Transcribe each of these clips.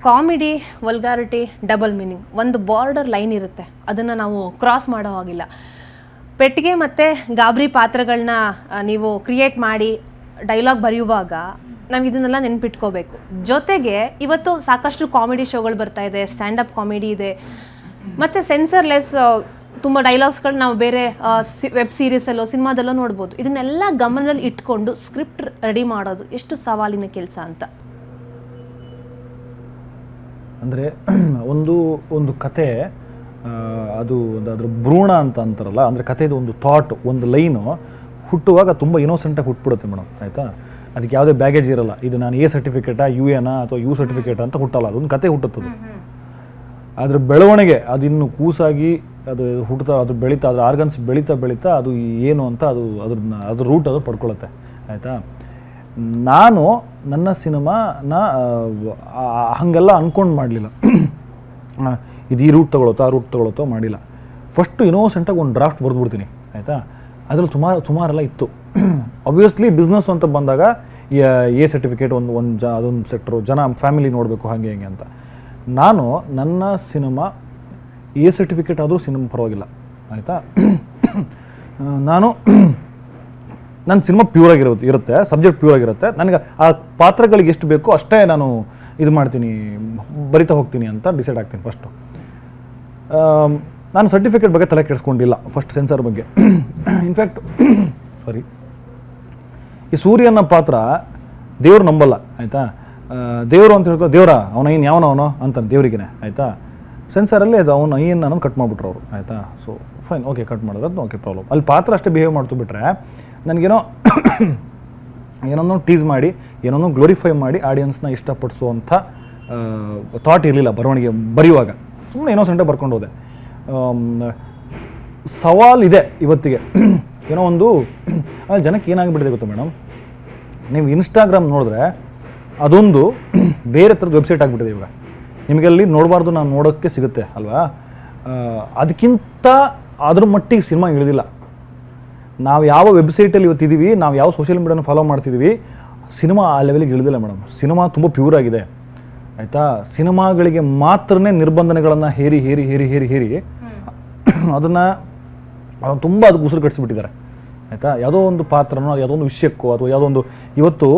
Comedy, vulgarity, double meaning, ಒಂದು border line ಇರುತ್ತೆ, ಅದನ್ನು ನಾವು ಕ್ರಾಸ್ ಮಾಡೋ ಹಾಗಿಲ್ಲ. ಪೆಟ್ಟಿಗೆ ಮತ್ತು ಗಾಬರಿ ಪಾತ್ರಗಳನ್ನ ನೀವು ಕ್ರಿಯೇಟ್ ಮಾಡಿ ಡೈಲಾಗ್ ಬರೆಯುವಾಗ ನಾವು ಇದನ್ನೆಲ್ಲ ನೆನ್ಪಿಟ್ಕೋಬೇಕು. ಜೊತೆಗೆ ಇವತ್ತು ಸಾಕಷ್ಟು ಕಾಮಿಡಿ ಶೋಗಳು ಬರ್ತಾ ಇದೆ, ಸ್ಟ್ಯಾಂಡಪ್ ಕಾಮಿಡಿ ಇದೆ, ಮತ್ತು ಸೆನ್ಸರ್ಲೆಸ್ ತುಂಬ ಡೈಲಾಗ್ಸ್ಗಳು ನಾವು ಬೇರೆ ವೆಬ್ ಸೀರೀಸಲ್ಲೋ ಸಿನಿಮಾದಲ್ಲೋ ನೋಡ್ಬೋದು. ಇದನ್ನೆಲ್ಲ ಗಮನದಲ್ಲಿ ಇಟ್ಕೊಂಡು ಸ್ಕ್ರಿಪ್ಟ್ ರೆಡಿ ಮಾಡೋದು ಎಷ್ಟು ಸವಾಲಿನ ಕೆಲಸ ಅಂತ. ಅಂದರೆ ಒಂದು ಕತೆ ಅದು ಅದ್ರ ಭ್ರೂಣ ಅಂತ ಅಂತಾರಲ್ಲ, ಅಂದರೆ ಕಥೆದು ಒಂದು ಥಾಟ್, ಒಂದು ಲೈನು ಹುಟ್ಟುವಾಗ ತುಂಬ ಇನೋಸೆಂಟಾಗಿ ಹುಟ್ಬಿಡುತ್ತೆ ಮೇಡಮ್, ಆಯಿತಾ. ಅದಕ್ಕೆ ಯಾವುದೇ ಬ್ಯಾಗೇಜ್ ಇರಲ್ಲ. ಇದು ನಾನು ಎ ಸರ್ಟಿಫಿಕೇಟಾ ಯು ಎನಾ ಅಥವಾ ಯು ಸರ್ಟಿಫಿಕೇಟಾ ಅಂತ ಹುಟ್ಟಲ್ಲ, ಅದೊಂದು ಕತೆ ಹುಟ್ಟುತ್ತದೆ. ಅದ್ರ ಬೆಳವಣಿಗೆ ಅದು ಇನ್ನು ಕೂಸಾಗಿ ಅದು ಹುಟ್ಟುತ್ತಾ, ಅದು ಬೆಳೀತಾ, ಅದ್ರ ಆರ್ಗನ್ಸ್ ಬೆಳೀತಾ ಅದು ಏನು ಅಂತ ಅದ್ರ ರೂಟ್ ಅದು ಪಡ್ಕೊಳ್ಳುತ್ತೆ, ಆಯಿತಾ. ನಾನು ನನ್ನ ಸಿನಿಮಾನ ಹಾಗೆಲ್ಲ ಅಂದ್ಕೊಂಡು ಮಾಡಲಿಲ್ಲ, ಇದು ಈ ರೂಟ್ ತೊಗೊಳುತ್ತೋ ಆ ರೂಟ್ ತೊಗೊಳುತ್ತೋ ಮಾಡಿಲ್ಲ. ಫಸ್ಟು ಇನೋಸೆಂಟಾಗಿ ಒಂದು ಡ್ರಾಫ್ಟ್ ಬರೆದ್ಬಿಡ್ತೀನಿ, ಆಯಿತಾ. ಅದರಲ್ಲಿ ಸುಮಾರೆಲ್ಲ ಇತ್ತು. ಆಬ್ವಿಯಸ್ಲಿ ಬಿಸ್ನೆಸ್ ಅಂತ ಬಂದಾಗ ಎ ಸರ್ಟಿಫಿಕೇಟ್ ಅದೊಂದು ಸೆಕ್ಟರು, ಜನ ಫ್ಯಾಮಿಲಿ ನೋಡಬೇಕು ಹಾಗೆ ಅಂತ. ನಾನು ನನ್ನ ಸಿನಿಮಾ ಎ ಸರ್ಟಿಫಿಕೇಟ್ ಆದರೂ ಸಿನಿಮಾ ಪರವಾಗಿಲ್ಲ, ಆಯಿತಾ. ನನ್ನ ಸಿನಿಮಾ ಇರುತ್ತೆ, ಸಬ್ಜೆಕ್ಟ್ ಪ್ಯೂರಾಗಿರುತ್ತೆ. ನನಗೆ ಆ ಪಾತ್ರಗಳಿಗೆ ಎಷ್ಟು ಬೇಕೋ ಅಷ್ಟೇ ನಾನು ಇದು ಮಾಡ್ತೀನಿ, ಬರಿತಾ ಹೋಗ್ತೀನಿ ಅಂತ ಡಿಸೈಡ್ ಆಗ್ತೀನಿ ಫಸ್ಟು. ನಾನು ಸರ್ಟಿಫಿಕೇಟ್ ಬಗ್ಗೆ ತಲೆ ಕೆಡಿಸ್ಕೊಂಡಿಲ್ಲ ಫಸ್ಟ್, ಸೆನ್ಸರ್ ಬಗ್ಗೆ. ಇನ್ಫ್ಯಾಕ್ಟ್ ಈ ಸೂರ್ಯನ ಪಾತ್ರ ದೇವ್ರು ನಂಬಲ್ಲ, ಆಯಿತಾ. ದೇವರು ಅಂತ ಹೇಳ್ತಾರೆ, ದೇವ್ರ ಅವನ ಏನು ಯಾವನವನೋ ಅಂತಾನೆ ದೇವರಿಗೇ, ಆಯಿತಾ. ಸೆನ್ಸರಲ್ಲಿ ಅದು ಅವನು ಏನು ಅನ್ನೋದು ಕಟ್ ಮಾಡಿಬಿಟ್ರು ಅವರು, ಆಯಿತಾ. ಸೊ ಫೈನ್, ಓಕೆ, ಕಟ್ ಮಾಡೋದು ಅದು ಓಕೆ, ಪ್ರಾಬ್ಲಮ್. ಅಲ್ಲಿ ಪಾತ್ರ ಅಷ್ಟೇ ಬಿಹೇವ್ ಮಾಡ್ತು ಬಿಟ್ರೆ ಏನೋ ಟೀಸ್ ಮಾಡಿ, ಏನೋ ಗ್ಲೋರಿಫೈ ಮಾಡಿ ಆಡಿಯನ್ಸ್ನ ಇಷ್ಟಪಡಿಸುವಂಥ ಥಾಟ್ ಇರಲಿಲ್ಲ ಬರೆಯುವಾಗ. ಸುಮ್ಮನೆ ಇನ್ನೋಸೆಂಟಾಗಿ ಬರ್ಕೊಂಡು ಹೋದೆ. ಸವಾಲಿದೆ ಇವತ್ತಿಗೆ. ಏನೋ ಒಂದು ಜನಕ್ಕೆ ಏನಾಗಿಬಿಟ್ಟಿದೆ ಗೊತ್ತಾ ಮೇಡಮ್, ನೀವು ಇನ್ಸ್ಟಾಗ್ರಾಮ್ ನೋಡಿದ್ರೆ ಅದೊಂದು ಬೇರೆ ಥರದ ವೆಬ್ಸೈಟ್ ಆಗಿಬಿಟ್ಟಿದೆ ಇವಾಗ. ನಿಮಗೆ ಅಲ್ಲಿ ನೋಡಬಾರ್ದು, ನಾನು ನೋಡೋಕ್ಕೆ ಸಿಗುತ್ತೆ ಅಲ್ವಾ. ಅದಕ್ಕಿಂತ ಅದ್ರ ಮಟ್ಟಿಗೆ ಸಿನಿಮಾ ಇಳಿದಿಲ್ಲ. ನಾವು ಯಾವ ವೆಬ್ಸೈಟಲ್ಲಿ ಇವತ್ತಿದ್ದೀವಿ, ನಾವು ಯಾವ ಸೋಷಿಯಲ್ ಮೀಡಿಯಾನ ಫಾಲೋ ಮಾಡ್ತಿದ್ದೀವಿ, ಸಿನಿಮಾ ಆ ಲೆವೆಲಿಗೆ ಇಳಿದಿಲ್ಲ ಮೇಡಮ್. ಸಿನಿಮಾ ತುಂಬ ಪ್ಯೂರ್ ಆಗಿದೆ, ಆಯಿತಾ. ಸಿನಿಮಾಗಳಿಗೆ ಮಾತ್ರನೇ ನಿರ್ಬಂಧನೆಗಳನ್ನು ಹೇರಿ ಅದನ್ನು ತುಂಬ ಅದಕ್ಕೆ ಉಸಿರು ಕಟ್ಟಿಸ್ಬಿಟ್ಟಿದ್ದಾರೆ, ಆಯಿತಾ. ಯಾವುದೋ ಒಂದು ಪಾತ್ರನೋ, ಯಾವುದೋ ಒಂದು ವಿಷಯಕ್ಕೋ, ಅಥವಾ ಯಾವುದೋ ಒಂದು ಇವತ್ತು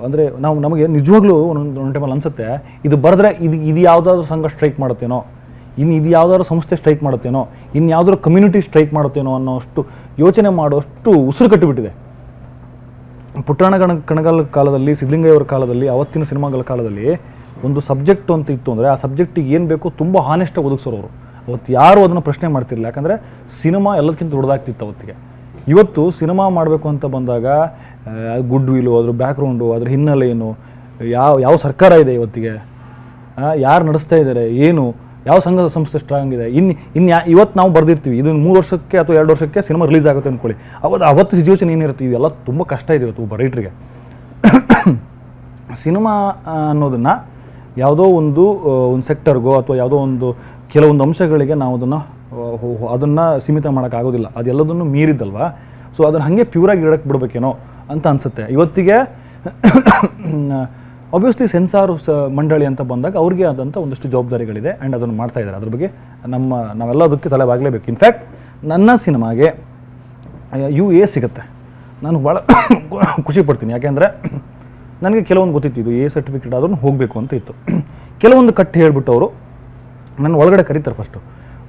ಅಂದರೆ ನಮಗೆ ನಿಜವಾಗ್ಲೂ ಒಂದೊಂದು ಟೈಮಲ್ಲಿ ಅನಿಸುತ್ತೆ, ಇದು ಬರೆದ್ರೆ ಇದು ಯಾವುದಾದ್ರೂ ಸಂಘ ಸ್ಟ್ರೈಕ್ ಮಾಡುತ್ತೇನೋ, ಇದು ಯಾವುದಾದ್ರೂ ಸಂಸ್ಥೆ ಸ್ಟ್ರೈಕ್ ಮಾಡುತ್ತೇನೋ, ಯಾವುದಾದ್ರೂ ಕಮ್ಯುನಿಟಿ ಸ್ಟ್ರೈಕ್ ಮಾಡುತ್ತೇನೋ ಅನ್ನೋಷ್ಟು ಯೋಚನೆ ಮಾಡೋಷ್ಟು ಉಸಿರು ಕಟ್ಟಿಬಿಟ್ಟಿದೆ. ಪುಟ್ಟಣ್ಣ ಕಣಗಾಲ ಕಾಲದಲ್ಲಿ, ಸಿದ್ಧಲಿಂಗಯ್ಯವರ ಕಾಲದಲ್ಲಿ, ಅವತ್ತಿನ ಸಿನಿಮಾಗಳ ಕಾಲದಲ್ಲಿ ಒಂದು ಸಬ್ಜೆಕ್ಟ್ ಅಂತ ಇತ್ತು ಅಂದರೆ ಆ ಸಬ್ಜೆಕ್ಟಿಗೆ ಏನು ಬೇಕೋ ತುಂಬ ಹಾನೆಸ್ಟಾಗಿ ಒದಗಿಸೋರು. ಅವತ್ತು ಯಾರು ಅದನ್ನು ಪ್ರಶ್ನೆ ಮಾಡ್ತಿರಲಿಲ್ಲ, ಯಾಕಂದರೆ ಸಿನಿಮಾ ಎಲ್ಲದಕ್ಕಿಂತ ದೊಡ್ಡದಾಗ್ತಿತ್ತು ಅವತ್ತಿಗೆ. ಇವತ್ತು ಸಿನಿಮಾ ಮಾಡಬೇಕು ಅಂತ ಬಂದಾಗ ಗುಡ್ ವಿಲು, ಅದ್ರ ಬ್ಯಾಕ್ಗ್ರೌಂಡು, ಅದ್ರ ಹಿನ್ನೆಲೆ ಏನು, ಯಾವ ಸರ್ಕಾರ ಇದೆ ಇವತ್ತಿಗೆ, ಯಾರು ನಡೆಸ್ತಾ ಇದ್ದಾರೆ, ಏನು ಯಾವ ಸಂಘ ಸಂಸ್ಥೆ ಸ್ಟ್ರಾಂಗ್ ಇದೆ, ಇವತ್ತು ನಾವು ಬರೆದಿರ್ತೀವಿ ಇದು 3 ವರ್ಷಕ್ಕೆ ಅಥವಾ 2 ವರ್ಷಕ್ಕೆ ಸಿನಿಮಾ ರಿಲೀಸ್ ಆಗುತ್ತೆ ಅಂದ್ಕೊಳ್ಳಿ. ಅವತ್ತು ಸಿಚುವೇಶನ್ ಏನಿರುತ್ತೆ, ಇವೆಲ್ಲ ತುಂಬ ಕಷ್ಟ ಇದೆ ಇವತ್ತು ಒಬ್ಬ ರೈಟ್ರಿಗೆ. ಸಿನಿಮಾ ಅನ್ನೋದನ್ನು ಯಾವುದೋ ಒಂದು ಸೆಕ್ಟರ್ಗೋ ಅಥವಾ ಯಾವುದೋ ಒಂದು ಕೆಲವೊಂದು ಅಂಶಗಳಿಗೆ ನಾವು ಅದನ್ನು ಸೀಮಿತ ಮಾಡೋಕ್ಕಾಗೋದಿಲ್ಲ, ಅದೆಲ್ಲದನ್ನು ಮೀರಿದ್ದಲ್ವ. ಸೊ ಅದನ್ನು ಹಾಗೆ ಪ್ಯೂರಾಗಿ ಇಡಕ್ಕೆ ಬಿಡಬೇಕೇನೋ ಅಂತ ಅನಿಸುತ್ತೆ ಇವತ್ತಿಗೆ. ಆಬ್ವಿಯಸ್ಲಿ ಸೆನ್ಸಾರ್ ಮಂಡಳಿ ಅಂತ ಬಂದಾಗ ಅವ್ರಿಗೆ ಆದಂಥ ಒಂದಷ್ಟು ಜವಾಬ್ದಾರಿಗಳಿದೆ, ಆ್ಯಂಡ್ ಅದನ್ನು ಮಾಡ್ತಾ ಇದ್ದಾರೆ. ಅದ್ರ ಬಗ್ಗೆ ನಾವೆಲ್ಲ ಅದಕ್ಕೆ ತಲೆಬಾಗಲೇಬೇಕು. ಇನ್ಫ್ಯಾಕ್ಟ್ ನನ್ನ ಸಿನಿಮಾಗೆ UA ಸಿಗುತ್ತೆ, ನಾನು ಭಾಳ ಖುಷಿ ಪಡ್ತೀನಿ. ಯಾಕೆಂದರೆ ನನಗೆ ಕೆಲವೊಂದು ಗೊತ್ತಿತ್ತು, ಇದು A ಸರ್ಟಿಫಿಕೇಟ್ ಆದ್ರೂ ಹೋಗಬೇಕು ಅಂತ ಇತ್ತು. ಕೆಲವೊಂದು ಕಟ್ಟಿ ಹೇಳ್ಬಿಟ್ಟು ಅವರು ನನ್ನ ಒಳಗಡೆ ಕರೀತಾರೆ. ಫಸ್ಟು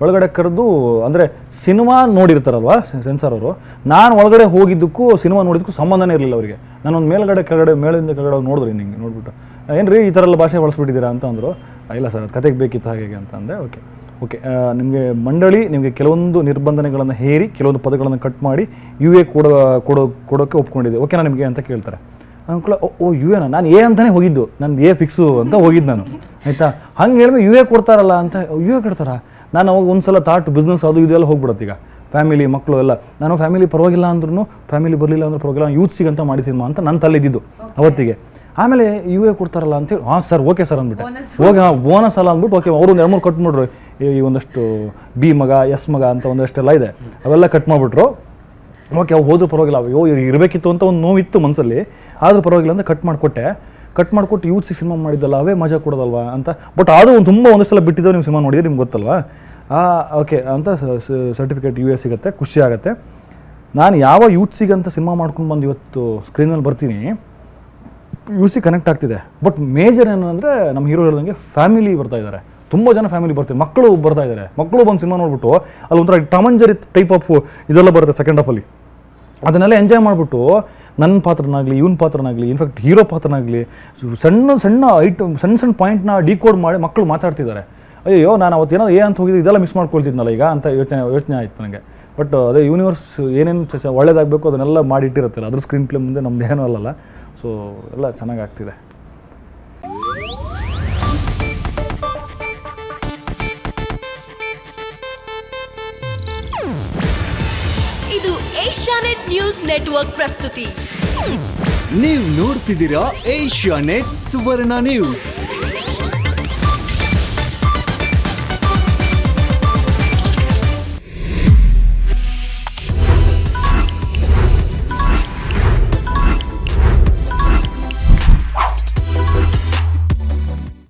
ಒಳಗಡೆ ಕರೆದು, ಅಂದರೆ ಸಿನಿಮಾ ನೋಡಿರ್ತಾರಲ್ವ ಸೆನ್ಸಾರ್ ಅವರು, ನಾನು ಒಳಗಡೆ ಹೋಗಿದ್ದಕ್ಕೂ ಸಿನಿಮಾ ನೋಡಿದ್ದಕ್ಕೂ ಸಂಬಂಧನೇ ಇರಲಿಲ್ಲ ಅವರಿಗೆ. ನಾನೊಂದು ಮೇಲಿಂದ ಕೆಳಗಡೆ ನೋಡಿದ್ರಿ, ನಿಂಗೆ ನೋಡ್ಬಿಟ್ಟು ಏನು ರೀ ಈ ಥರ ಎಲ್ಲ ಭಾಷೆ ಬಳಸ್ಬಿಟ್ಟಿದ್ದೀರಾ ಅಂತ ಅಂದರು. ಇಲ್ಲ ಸರ್, ಅದು ಕತೆಗೆ ಬೇಕಿತ್ತು ಹಾಗೆ ಅಂತ ಅಂದೆ. ಓಕೆ ನಿಮಗೆ ಮಂಡಳಿ ನಿಮಗೆ ಕೆಲವೊಂದು ನಿರ್ಬಂಧನೆಗಳನ್ನು ಹೇರಿ ಕೆಲವೊಂದು ಪದಗಳನ್ನು ಕಟ್ ಮಾಡಿ UA ಕೊಡೋಕ್ಕೆ ಒಪ್ಕೊಂಡಿದೆ, ಓಕೆನಾ ನಿಮಗೆ ಅಂತ ಕೇಳ್ತಾರೆ. ಅಂದ್ಕೊಳ್ಳ UA ನಾನು A ಅಂತಲೇ ಹೋಗಿದ್ದು, ನಾನು A ಫಿಕ್ಸು ಅಂತ ಹೋಗಿದ್ದು ನಾನು, ಆಯಿತಾ. ಹಂಗೆ ಹೇಳಿದ್ರೆ UA ಕೊಡ್ತಾರಲ್ಲ ಅಂತ, UA ಕೊಡ್ತಾರ. ನಾನು ಅವಾಗ ಒಂದು ಸಲ ಬಿಸ್ನೆಸ್ ಅದು ಇದೆಲ್ಲ ಹೋಗ್ಬಿಡುತ್ತೆ. ಈಗ ಫ್ಯಾಮಿಲಿ ಮಕ್ಕಳು ಎಲ್ಲ, ನಾನು ಫ್ಯಾಮಿಲಿ ಪರವಾಗಿಲ್ಲ ಅಂದ್ರೂ, ಫ್ಯಾಮಿಲಿ ಬರಲಿಲ್ಲ ಅಂದ್ರೆ ಪರವಾಗಿಲ್ಲ, ಯೂತ್ಸಿಗಂತ ಮಾಡಿ ಸಿನಿಮಾ ಅಂತ ನನ್ನ ತಲೆದಿದ್ದು ಅವತ್ತಿಗೆ. ಆಮೇಲೆ UA ಕೊಡ್ತಾರಲ್ಲ ಅಂತೇಳಿ, ಹಾಂ ಸರ್ ಓಕೆ ಸರ್ ಅಂದ್ಬಿಟ್ಟೆ. ಹೋಗಿ ಬೋನಸ್ ಅಲ್ಲ ಅಂದ್ಬಿಟ್ಟು ಓಕೆ, ಅವರು 2-3 ಕಟ್ ಮಾಡಿದ್ರು. ಈ ಒಂದಷ್ಟು B ಮಗ S ಮಗ ಅಂತ ಒಂದಷ್ಟೆಲ್ಲ ಇದೆ, ಅವೆಲ್ಲ ಕಟ್ ಮಾಡಿಬಿಟ್ರು. ಓಕೆ, ಅವು ಹೋದ್ರೂ ಪರವಾಗಿಲ್ಲ, ಅಯ್ಯೋ ಇರಬೇಕಿತ್ತು ಅಂತ ಒಂದು ನೋವಿತ್ತು ಮನಸ್ಸಲ್ಲಿ, ಆದರೂ ಪರವಾಗಿಲ್ಲ ಅಂತ ಕಟ್ ಮಾಡಿಕೊಟ್ಟೆ. ಕಟ್ ಮಾಡಿಕೊಟ್ಟು ಯೂತ್ಸಿಗೆ ಸಿನಿಮಾ ಮಾಡಿದ್ದಲ್ಲ ಅವೇ ಮಜಾ ಕೊಡೋದಲ್ವಾ ಅಂತ. ಬಟ್ ಅದು ತುಂಬ ಒಂದಷ್ಟು ಸಲ ಬಿಟ್ಟಿದ್ದೋ ನೀವು ಸಿನಿಮಾ ನೋಡಿದ್ರೆ ನಿಮ್ಗೆ ಗೊತ್ತಲ್ವಾ, ಓಕೆ ಅಂತ ಸರ್ಟಿಫಿಕೇಟ್ US ಸಿಗುತ್ತೆ, ಖುಷಿ ಆಗುತ್ತೆ. ನಾನು ಯಾವ ಯೂತ್ಸಿಗಂತ ಸಿನಿಮಾ ಮಾಡ್ಕೊಂಡು ಬಂದು ಇವತ್ತು ಸ್ಕ್ರೀನಲ್ಲಿ ಬರ್ತೀನಿ, UC ಕನೆಕ್ಟ್ ಆಗ್ತಿದೆ. ಬಟ್ ಮೇಜರ್ ಏನಂದರೆ ನಮ್ಮ ಹೀರೋ ಹೇಳ್ದಂಗೆ ಫ್ಯಾಮಿಲಿ ಬರ್ತಾ ಇದ್ದಾರೆ, ತುಂಬ ಜನ ಫ್ಯಾಮಿಲಿ ಬರ್ತಾರೆ, ಮಕ್ಕಳು ಬರ್ತಾ ಇದ್ದಾರೆ. ಮಕ್ಕಳು ಬಂದು ಸಿನಿಮಾ ನೋಡ್ಬಿಟ್ಟು ಅಲ್ಲಿ ಒಂಥರ Tom and Jerry type of ಇದೆಲ್ಲ ಬರುತ್ತೆ ಸೆಕೆಂಡ್ ಹಾಫಲ್ಲಿ. ಅದನ್ನೆಲ್ಲ ಎಂಜಾಯ್ ಮಾಡಿಬಿಟ್ಟು ನನ್ನ ಪಾತ್ರನಾಗಲಿ ಇವನ ಪಾತ್ರನಾಗಲಿ ಇನ್ಫ್ಯಾಕ್ಟ್ ಹೀರೋ ಪಾತ್ರನಾಗಲಿ ಸಣ್ಣ ಸಣ್ಣ ಸಣ್ಣ ಪಾಯಿಂಟ್ನ ಡಿಕೋಡ್ ಮಾಡಿ ಮಕ್ಕಳು ಮಾತಾಡ್ತಿದ್ದಾರೆ. ಅಯ್ಯೋ ನಾನು ಅವತ್ತೇನೋ ಅಂತ ಹೋಗಿದ್ದು ಇದೆಲ್ಲ ಮಿಸ್ ಮಾಡ್ಕೊಳ್ತಿದ್ನಲ್ಲ ಈಗ ಅಂತ ಯೋಚನೆ ಆಯಿತು ನನಗೆ. ಬಟ್ ಅದೇ ಯೂನಿವರ್ಸ್ ಏನೇನು ಒಳ್ಳೇದಾಗಬೇಕು ಅದನ್ನೆಲ್ಲ ಮಾಡಿಟ್ಟಿರುತ್ತಲ್ಲ, ಅದ್ರ ಸ್ಕ್ರೀನ್ ಪ್ಲೇ ಮುಂದೆ ನಮ್ದೇನೂ ಅಲ್ಲಲ್ಲ. ಸೊ ಎಲ್ಲ ಚೆನ್ನಾಗಾಗ್ತಿದೆ. ಇದು ಏಷ್ಯಾನೆಟ್ ನ್ಯೂಸ್ ನೆಟ್ವರ್ಕ್ ಪ್ರಸ್ತುತಿ. ನೀವು ನೋಡ್ತಿದ್ದೀರಾ ಏಷ್ಯಾನೆಟ್ ಸುವರ್ಣ ನ್ಯೂಸ್.